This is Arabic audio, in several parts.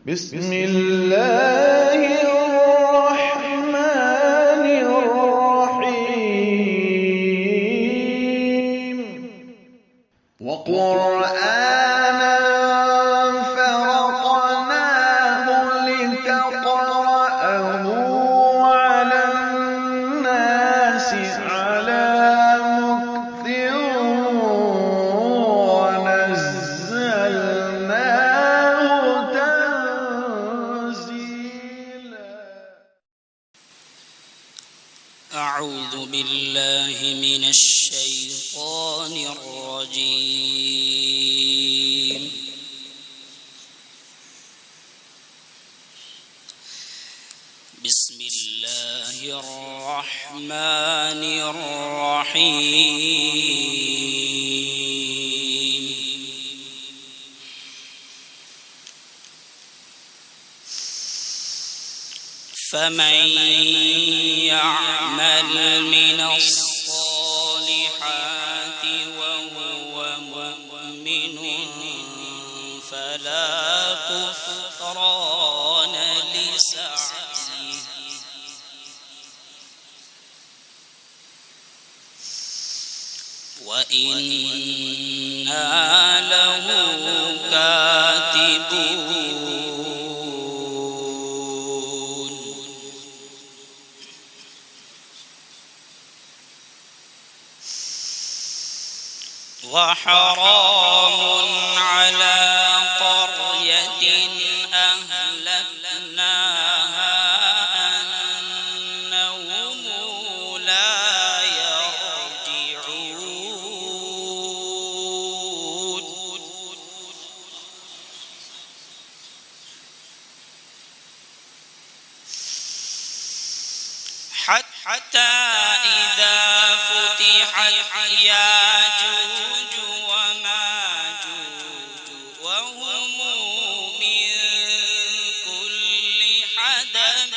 بسم الله الرحمن الرحيم وقرآنا فرقناه لتقرأه على الناس على مكث ونزلناه تنزيلا. أعوذ بالله من الشيطان الرجيم. بسم الله الرحمن الرحيم. فمن يعمل من الصالحات وهو مؤمن فلا كفران لسعيه وإنا له كاتبون. وحرام على قرية أهلكناها أنهم لا يرجعون. حتى إذا فتحت ياجوج وماجوج وهم من كل حدب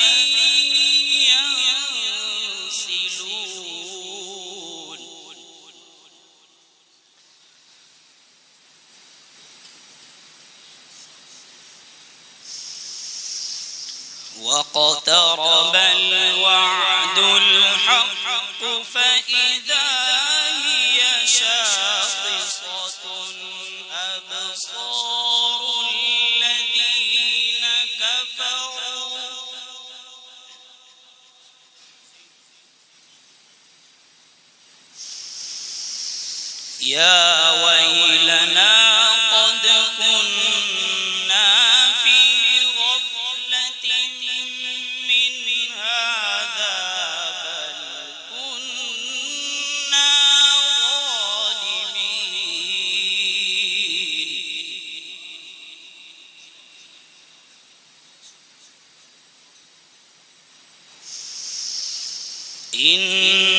ينسلون. واقترب الوعد الحق فإذا هي شاخصة أبصار الذين كفروا يا ويلنا قد كنا في غفلة من هذا بل كنا ظالمين.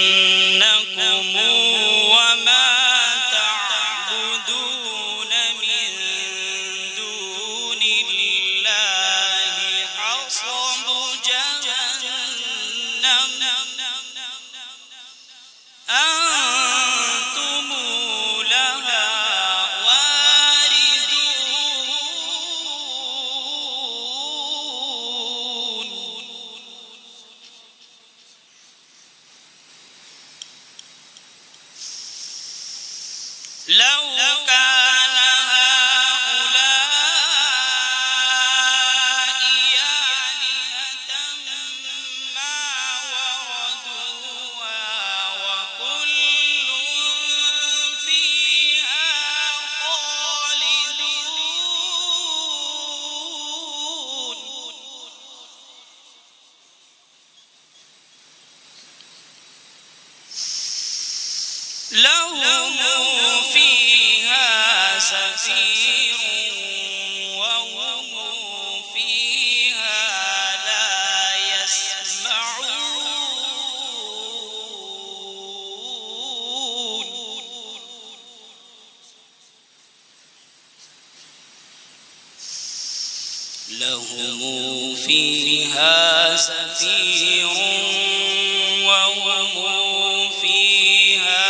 إنكم وما تعبدون من دون الله حصب جهنم أنتم لها واردون. لو كان هؤلاء آلهة ما وردوها وكل فيها خالدون. لهم فيها زفير وهم فيها لا يسمعون. لهم فيها زفير وهم فيها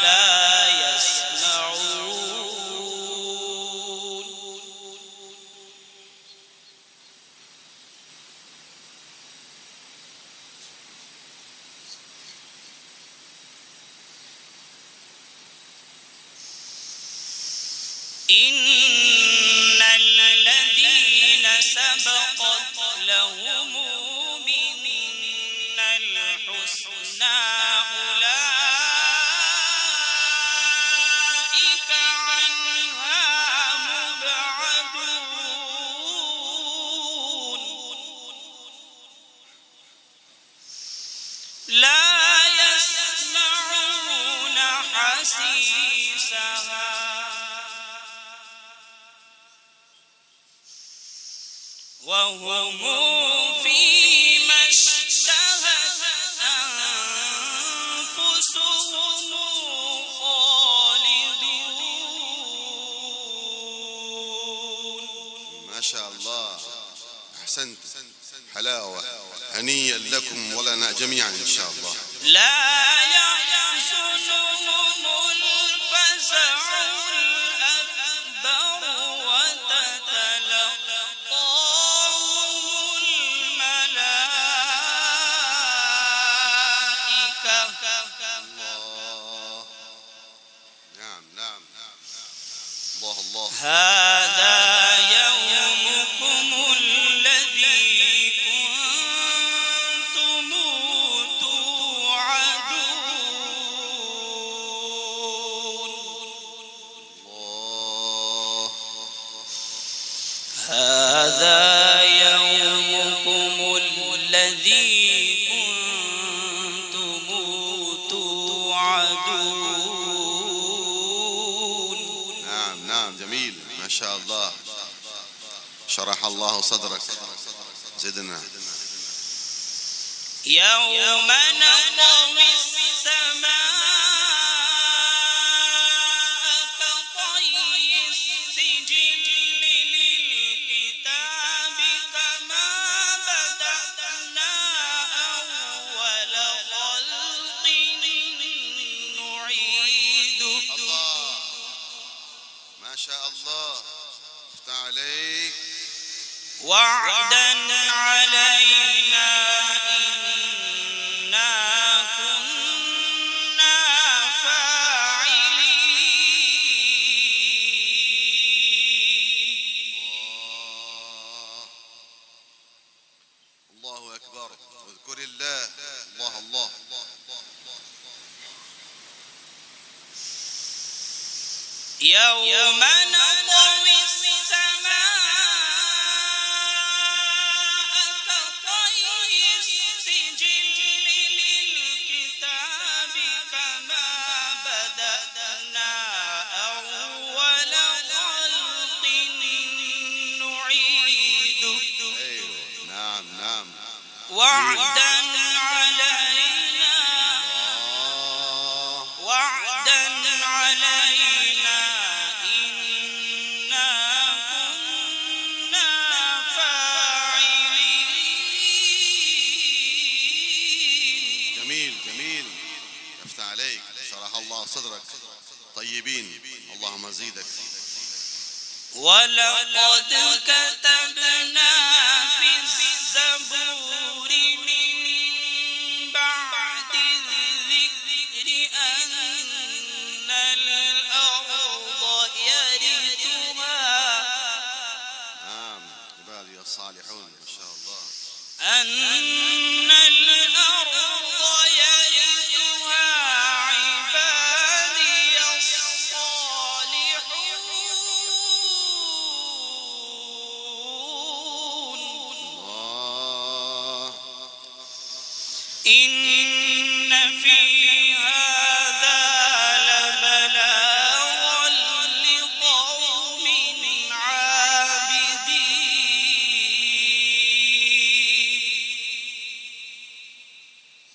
لا يسمعون. إن الذين سبقت لهم منا الحسنى أولئك عنها مبعدون لا يسمعون حسيسها وهم فيما اشتهت أنفسهم خالدون. ما شاء الله، أحسنت، حلاوة، هنيئا لكم ولنا جميعا إن شاء الله. لا يحزنهم الفزع الأكبر وتتلقاهم الملائكة الله، نعم نعم، الله الله، هذا يومكم الذي كنتم توعدون. الله، هذا يومكم الذي كنتم توعدون. نعم نعم، جميل، ما شاء الله، شرح الله صدرك، زدنا. يوم نطوي السماء كطي السجل للكتاب كما بدأنا أول خلق نعيده. الله، ما شاء الله، افتح عليك. وعدا علينا إنا كنا فاعلين. الله أكبر، واذكر الله، الله الله. يوم نطوي السماء كطي السجل للكتاب كما بدأنا أول خلق نعيده. أيوة، نعم نعم، وعدا علينا الله، وعدا علينا إنا كنا فاعلين. جميل جميل، افتح عليك، شرح الله صدرك، طيبين، اللهم زيدك. ولقد كتبنا في الزبور من بعد الذكر أن الأرض يرثها نعم، عبادي الصالحون، ما شاء الله. أن الأرض يرثها عبادي الصالحون. الله، إن في هذا لبلاغا لقوم عابدين.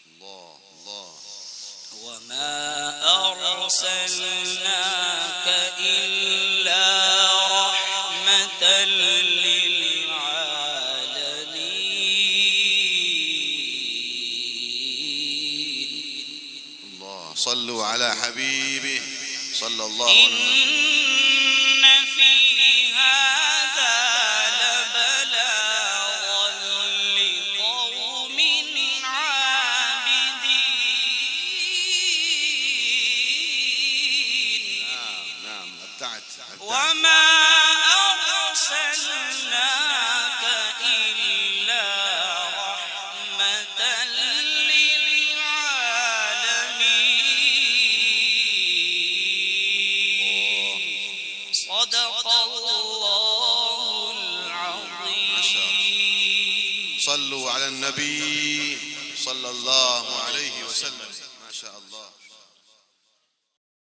الله الله، وما أرسلناك إلا رحمة للعالمين. الله، صلوا على حبيبه صلى الله عليه وسلم. إن في هذا لبلاغا لقوم عابدين. نعم نعم، أبدعت وما أرسلناك إلا رحمة للعالمين صدق الله العظيم. صلوا على النبي صلى الله عليه وسلم.